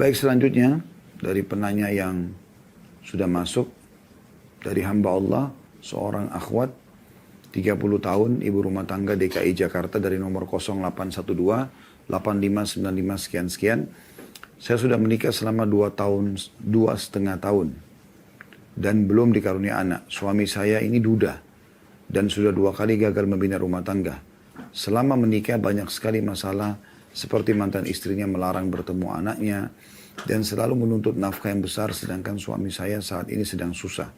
Baik, selanjutnya dari penanya yang sudah masuk dari hamba Allah, seorang akhwat 30 tahun, ibu rumah tangga DKI Jakarta dari nomor 0812 8595 sekian-sekian. Saya sudah menikah selama 2,5 tahun dan belum dikarunia anak. Suami saya ini duda dan sudah 2 kali gagal membina rumah tangga. Selama menikah banyak sekali masalah seperti mantan istrinya melarang bertemu anaknya dan selalu menuntut nafkah yang besar sedangkan suami saya saat ini sedang susah.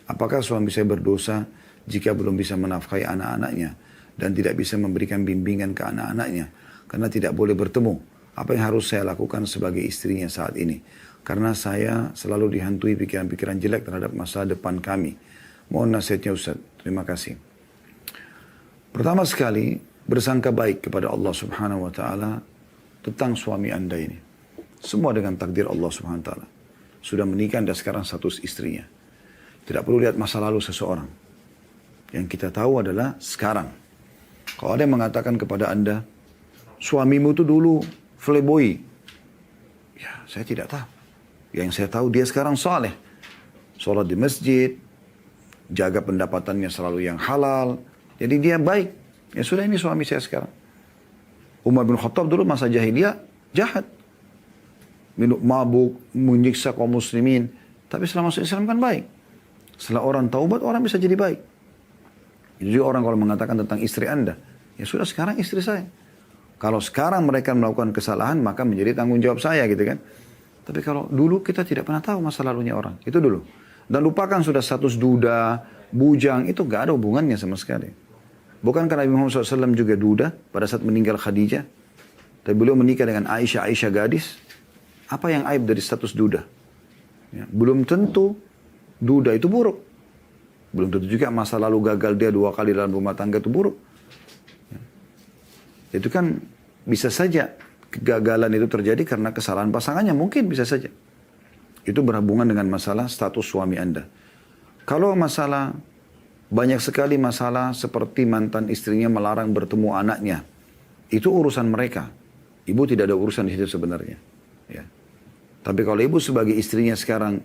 Apakah suami saya berdosa jika belum bisa menafkahi anak-anaknya dan tidak bisa memberikan bimbingan ke anak-anaknya karena tidak boleh bertemu? Apa yang harus saya lakukan sebagai istrinya saat ini? Karena saya selalu dihantui pikiran-pikiran jelek terhadap masa depan kami. Mohon nasihatnya Ustaz. Terima kasih. Pertama sekali, bersangka baik kepada Allah Subhanahu wa Ta'ala tentang suami Anda ini. Semua dengan takdir Allah Subhanahu wa Ta'ala. Sudah menikah dan sekarang status istrinya. Tidak perlu lihat masa lalu seseorang. Yang kita tahu adalah sekarang. Kalau ada yang mengatakan kepada Anda, suamimu itu dulu playboy. Ya, saya tidak tahu. Yang saya tahu dia sekarang saleh. Sholat di masjid, jaga pendapatannya selalu yang halal. Jadi dia baik. Ya sudah, ini suami saya sekarang. Umar bin Khattab dulu masa jahiliyah jahat. Minum mabuk, menyiksa kaum muslimin. Tapi setelah masuk Islam kan baik. Setelah orang taubat, orang bisa jadi baik. Jadi orang kalau mengatakan tentang istri Anda, ya sudah sekarang istri saya. Kalau sekarang mereka melakukan kesalahan, maka menjadi tanggung jawab saya gitu kan. Tapi kalau dulu kita tidak pernah tahu masa lalunya orang. Itu dulu. Dan lupakan sudah status duda, bujang, itu gak ada hubungannya sama sekali. Bukankah Nabi Muhammad SAW juga duda pada saat meninggal Khadijah? Tapi beliau menikah dengan Aisyah gadis. Apa yang aib dari status duda? Ya, belum tentu duda itu buruk. Belum tentu juga masa lalu gagal dia 2 kali dalam rumah tangga itu buruk. Ya. Itu kan bisa saja kegagalan itu terjadi karena kesalahan pasangannya. Mungkin bisa saja. Itu berhubungan dengan masalah status suami Anda. Kalau masalah, banyak sekali masalah seperti mantan istrinya melarang bertemu anaknya. Itu urusan mereka. Ibu tidak ada urusan di situ sebenarnya. Ya. Tapi kalau ibu sebagai istrinya sekarang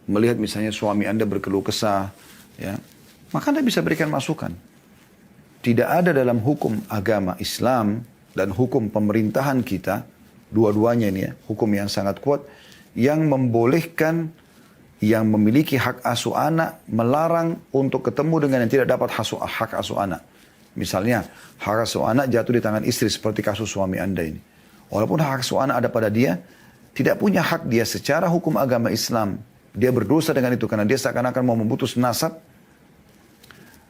melihat misalnya suami Anda berkeluh kesah, ya, maka Anda bisa berikan masukan. Tidak ada dalam hukum agama Islam dan hukum pemerintahan kita, dua-duanya ini ya, hukum yang sangat kuat, yang membolehkan yang memiliki hak asuh anak melarang untuk ketemu dengan yang tidak dapat hak asuh anak. Misalnya, hak asuh anak jatuh di tangan istri seperti kasus suami Anda ini. Walaupun hak asuh anak ada pada dia, tidak punya hak dia secara hukum agama Islam. Dia berdosa dengan itu karena dia seakan-akan mau memutus nasab.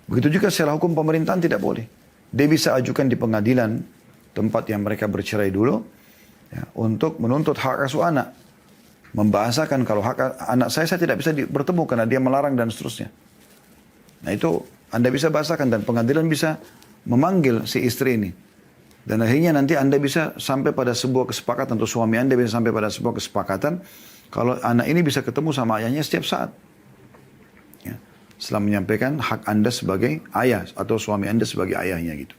Begitu juga secara hukum pemerintahan tidak boleh. Dia bisa ajukan di pengadilan tempat yang mereka bercerai dulu ya, untuk menuntut hak asuh anak. Membahasakan kalau hak anak saya tidak bisa bertemu karena dia melarang dan seterusnya. Nah itu Anda bisa bahasakan dan pengadilan bisa memanggil si istri ini. Dan akhirnya nanti Anda bisa sampai pada sebuah kesepakatan, atau suami Anda bisa sampai pada sebuah kesepakatan kalau anak ini bisa ketemu sama ayahnya setiap saat. Ya. Setelah menyampaikan hak Anda sebagai ayah atau suami Anda sebagai ayahnya gitu.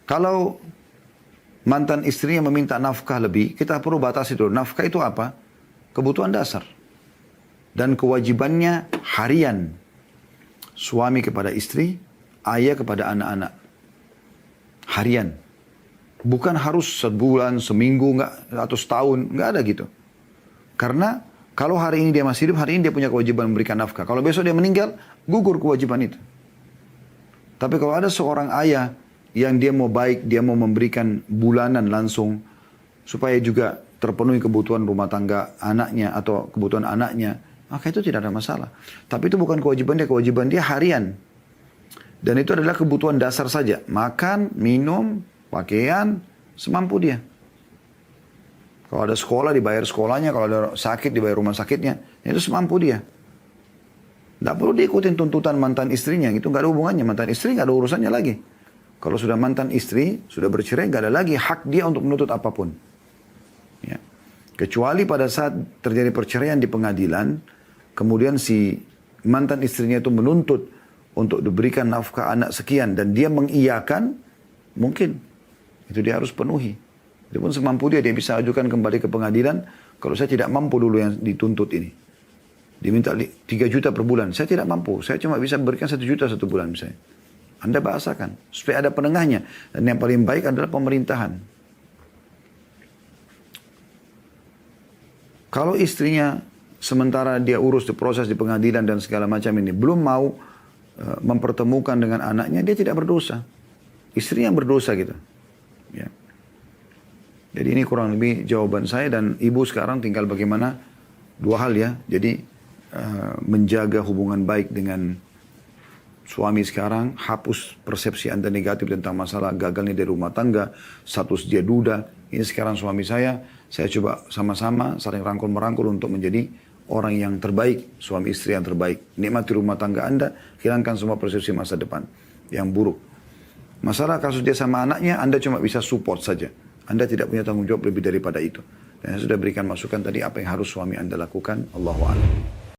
Kalau mantan istrinya meminta nafkah lebih, kita perlu batasi dulu. Nafkah itu apa? Kebutuhan dasar. Dan kewajibannya harian. Suami kepada istri, ayah kepada anak-anak. Harian. Bukan harus sebulan, seminggu, enggak, atau setahun. Enggak ada gitu. Karena kalau hari ini dia masih hidup, hari ini dia punya kewajiban memberikan nafkah. Kalau besok dia meninggal, gugur kewajiban itu. Tapi kalau ada seorang ayah yang dia mau baik, dia mau memberikan bulanan langsung supaya juga terpenuhi kebutuhan rumah tangga anaknya atau kebutuhan anaknya, maka itu tidak ada masalah. Tapi itu bukan kewajiban dia harian. Dan itu adalah kebutuhan dasar saja. Makan, minum, pakaian, semampu dia. Kalau ada sekolah dibayar sekolahnya, kalau ada sakit dibayar rumah sakitnya, itu semampu dia. Tidak perlu diikutin tuntutan mantan istrinya, itu nggak ada hubungannya. Mantan istri nggak ada urusannya lagi. Kalau sudah mantan istri, sudah bercerai, nggak ada lagi hak dia untuk menuntut apapun. Ya. Kecuali pada saat terjadi perceraian di pengadilan, kemudian si mantan istrinya itu menuntut untuk diberikan nafkah anak sekian, dan dia mengiyakan, mungkin itu dia harus penuhi. Itu pun semampu dia bisa ajukan kembali ke pengadilan. Kalau saya tidak mampu dulu yang dituntut ini. Diminta 3 juta per bulan. Saya tidak mampu. Saya cuma bisa berikan 1 juta 1 bulan misalnya. Anda bahasakan. Supaya ada penengahnya. Dan yang paling baik adalah pemerintahan. Kalau istrinya sementara dia urus di proses di pengadilan dan segala macam ini. Belum mau mempertemukan dengan anaknya. Dia tidak berdosa. Istrinya yang berdosa gitu. Ya. Jadi ini kurang lebih jawaban saya. Dan ibu sekarang tinggal bagaimana. 2 hal ya. Jadi menjaga hubungan baik dengan suami sekarang, hapus persepsi Anda negatif tentang masalah gagalnya dari rumah tangga, status dia duda. Ini sekarang suami saya coba sama-sama saling rangkul-merangkul untuk menjadi orang yang terbaik, suami istri yang terbaik. Nikmati rumah tangga Anda, hilangkan semua persepsi masa depan yang buruk. Masalah kasus dia sama anaknya, Anda cuma bisa support saja. Anda tidak punya tanggung jawab lebih daripada itu. Dan saya sudah berikan masukan tadi apa yang harus suami Anda lakukan. Allahu a'lam.